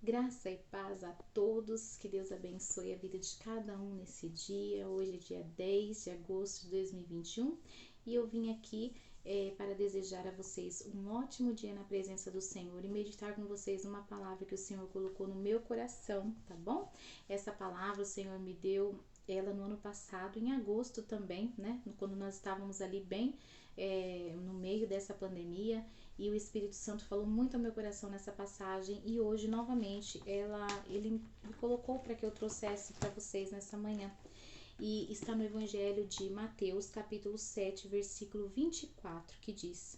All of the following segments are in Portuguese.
Graça e paz a todos, que Deus abençoe a vida de cada um nesse dia. Hoje é dia 10 de agosto de 2021 e eu vim aqui para desejar a vocês um ótimo dia na presença do Senhor e meditar com vocês uma palavra que o Senhor colocou no meu coração, tá bom? Essa palavra o Senhor me deu ela no ano passado, em agosto também, né? Quando nós estávamos ali bem no meio dessa pandemia. E o Espírito Santo falou muito ao meu coração nessa passagem e hoje novamente ele me colocou para que eu trouxesse para vocês nessa manhã. E está no Evangelho de Mateus, capítulo 7, versículo 24, que diz: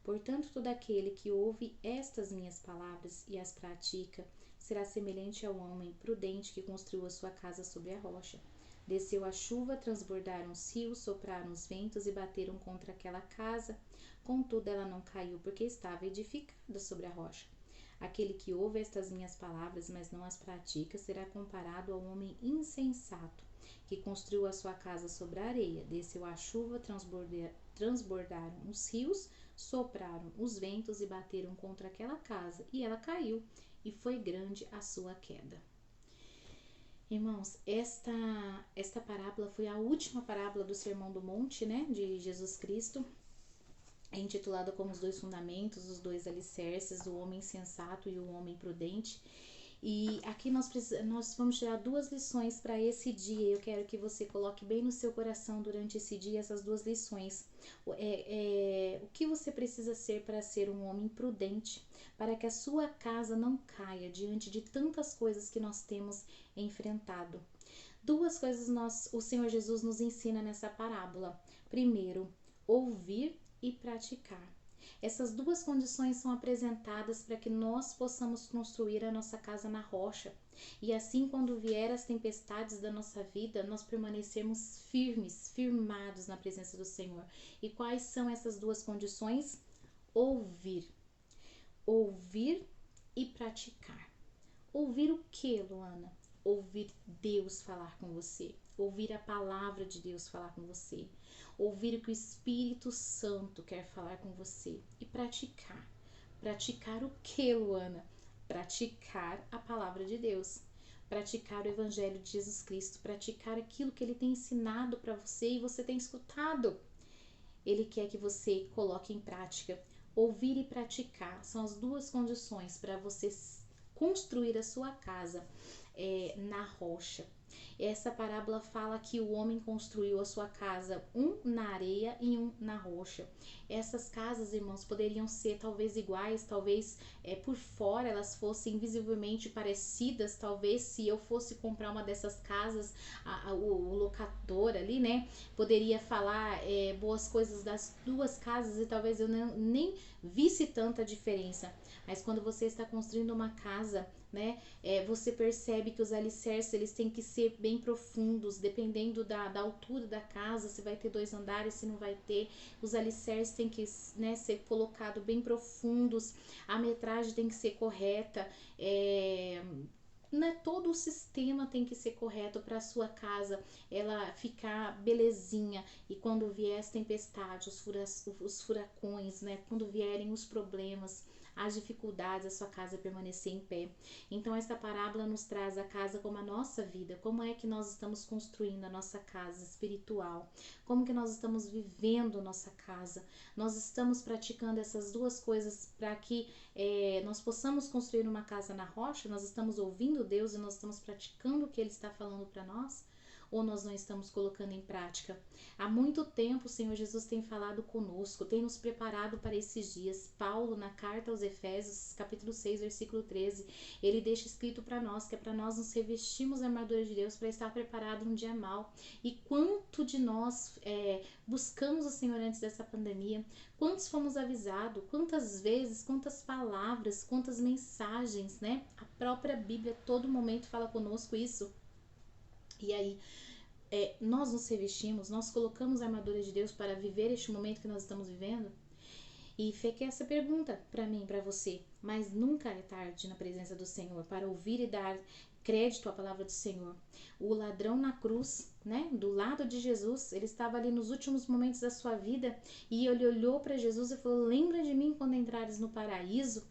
Portanto, todo aquele que ouve estas minhas palavras e as pratica será semelhante ao homem prudente que construiu a sua casa sobre a rocha. Desceu a chuva, transbordaram os rios, sopraram os ventos e bateram contra aquela casa. Contudo, ela não caiu, porque estava edificada sobre a rocha. Aquele que ouve estas minhas palavras, mas não as pratica, será comparado ao homem insensato, que construiu a sua casa sobre a areia. Desceu a chuva, transbordaram os rios, sopraram os ventos e bateram contra aquela casa, e ela caiu, e foi grande a sua queda. Irmãos, esta parábola foi a última parábola do Sermão do Monte, né, de Jesus Cristo. É intitulada como os dois fundamentos, os dois alicerces, o homem sensato e o homem prudente. E aqui nós vamos tirar duas lições para esse dia. Eu quero que você coloque bem no seu coração durante esse dia essas duas lições. O que você precisa ser para ser um homem prudente, para que a sua casa não caia diante de tantas coisas que nós temos enfrentado. Duas coisas o Senhor Jesus nos ensina nessa parábola. Primeiro, ouvir e praticar. Essas duas condições são apresentadas para que nós possamos construir a nossa casa na rocha. E assim, quando vier as tempestades da nossa vida, nós permanecermos firmados na presença do Senhor. E quais são essas duas condições? Ouvir e praticar. Ouvir o que, Luana? Ouvir Deus falar com você. Ouvir a palavra de Deus falar com você. Ouvir o que o Espírito Santo quer falar com você. E praticar. Praticar o que, Luana? Praticar a palavra de Deus. Praticar o Evangelho de Jesus Cristo. Praticar aquilo que Ele tem ensinado para você e você tem escutado. Ele quer que você coloque em prática. Ouvir e praticar são as duas condições para você construir a sua casa na rocha. Essa parábola fala que o homem construiu a sua casa, um na areia e um na rocha. Essas casas, irmãos, poderiam ser talvez iguais, talvez por fora elas fossem visivelmente parecidas. Talvez se eu fosse comprar uma dessas casas, o locador ali, né, poderia falar boas coisas das duas casas e talvez eu nem visse tanta diferença. Mas quando você está construindo uma casa, né, você percebe que os alicerces eles têm que ser bem profundos, dependendo da altura da casa, se vai ter 2 andares, se não vai ter. Os alicerces têm que, né, ser colocados bem profundos, a metragem tem que ser correta, né, todo o sistema tem que ser correto para a sua casa ela ficar belezinha. E quando vier as tempestades, os furacões, né, quando vierem os problemas, as dificuldades, a sua casa permanecer em pé. Então essa parábola nos traz a casa como a nossa vida. Como é que nós estamos construindo a nossa casa espiritual? Como que nós estamos vivendo nossa casa? Nós estamos praticando essas duas coisas para que nós possamos construir uma casa na rocha? Nós estamos ouvindo Deus e nós estamos praticando o que Ele está falando para nós? Ou nós não estamos colocando em prática? Há muito tempo o Senhor Jesus tem falado conosco, tem nos preparado para esses dias. Paulo, na carta aos Efésios, capítulo 6, versículo 13, ele deixa escrito para nós que é para nós nos revestirmos da armadura de Deus para estar preparado no dia mau. E quanto de nós buscamos o Senhor antes dessa pandemia? Quantos fomos avisados? Quantas vezes, quantas palavras, quantas mensagens, né? A própria Bíblia a todo momento fala conosco isso. E aí, nós nos revestimos, nós colocamos a armadura de Deus para viver este momento que nós estamos vivendo? E fica essa pergunta para mim, para você. Mas nunca é tarde na presença do Senhor para ouvir e dar crédito à palavra do Senhor. O ladrão na cruz, né, do lado de Jesus, ele estava ali nos últimos momentos da sua vida e ele olhou para Jesus e falou: lembra de mim quando entrares no paraíso?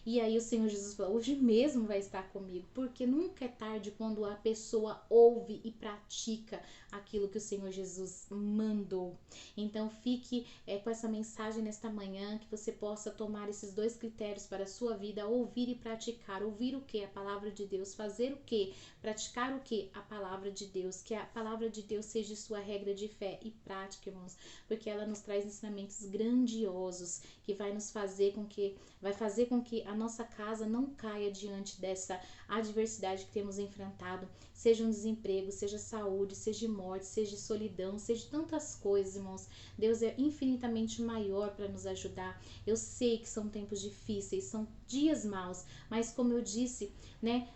E aí o Senhor Jesus falou, hoje mesmo vai estar comigo, porque nunca é tarde quando a pessoa ouve e pratica aquilo que o Senhor Jesus mandou. Então fique com essa mensagem nesta manhã, que você possa tomar esses dois critérios para a sua vida, ouvir e praticar. Ouvir o que? A palavra de Deus. Fazer o que? Praticar o que? A palavra de Deus. Que a palavra de Deus seja sua regra de fé e prática, irmãos, porque ela nos traz ensinamentos grandiosos que vai fazer com que a nossa casa não caia diante dessa adversidade que temos enfrentado, seja um desemprego, seja saúde, seja morte, seja solidão, seja tantas coisas, irmãos. Deus é infinitamente maior para nos ajudar. Eu sei que são tempos difíceis, são dias maus, mas como eu disse, né,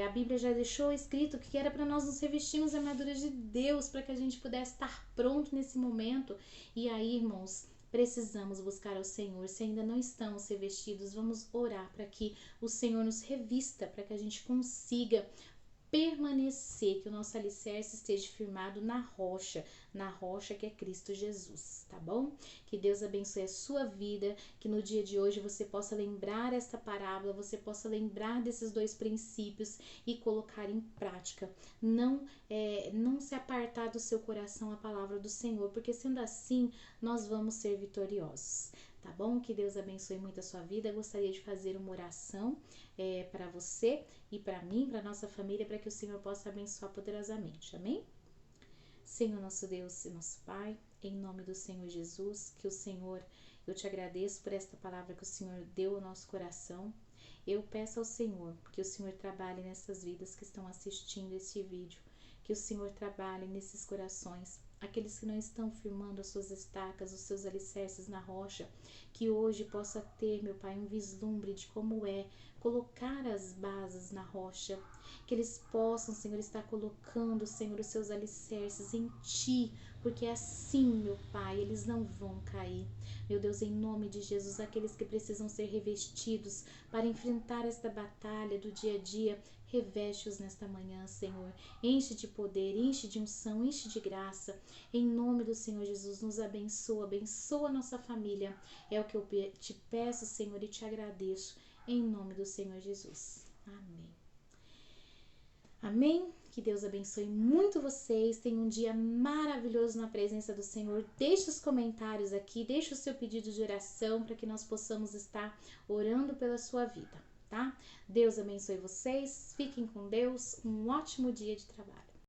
a Bíblia já deixou escrito que era para nós nos revestirmos a armadura de Deus, para que a gente pudesse estar pronto nesse momento. E aí, irmãos, precisamos buscar ao Senhor. Se ainda não estamos revestidos, vamos orar para que o Senhor nos revista, para que a gente consiga permanecer, que o nosso alicerce esteja firmado na rocha que é Cristo Jesus, tá bom? Que Deus abençoe a sua vida, que no dia de hoje você possa lembrar esta parábola, você possa lembrar desses dois princípios e colocar em prática. Não se apartar do seu coração a palavra do Senhor, porque sendo assim, nós vamos ser vitoriosos. Tá bom? Que Deus abençoe muito a sua vida. Eu gostaria de fazer uma oração para você e para mim, para nossa família, para que o Senhor possa abençoar poderosamente. Amém? Senhor nosso Deus e nosso Pai, em nome do Senhor Jesus, que o Senhor, eu te agradeço por esta palavra que o Senhor deu ao nosso coração. Eu peço ao Senhor que o Senhor trabalhe nessas vidas que estão assistindo este vídeo, que o Senhor trabalhe nesses corações, aqueles que não estão firmando as suas estacas, os seus alicerces na rocha, que hoje possa ter, meu Pai, um vislumbre de como é colocar as bases na rocha, que eles possam, Senhor, estar colocando, Senhor, os seus alicerces em Ti, porque assim, meu Pai, eles não vão cair. Meu Deus, em nome de Jesus, aqueles que precisam ser revestidos para enfrentar esta batalha do dia a dia, reveste-os nesta manhã, Senhor. Enche de poder, enche de unção, enche de graça. Em nome do Senhor Jesus, nos abençoa, abençoa a nossa família. É o que eu te peço, Senhor, e te agradeço. Em nome do Senhor Jesus. Amém. Amém? Que Deus abençoe muito vocês. Tenham um dia maravilhoso na presença do Senhor. Deixe os comentários aqui, deixe o seu pedido de oração para que nós possamos estar orando pela sua vida, tá? Deus abençoe vocês. Fiquem com Deus. Um ótimo dia de trabalho.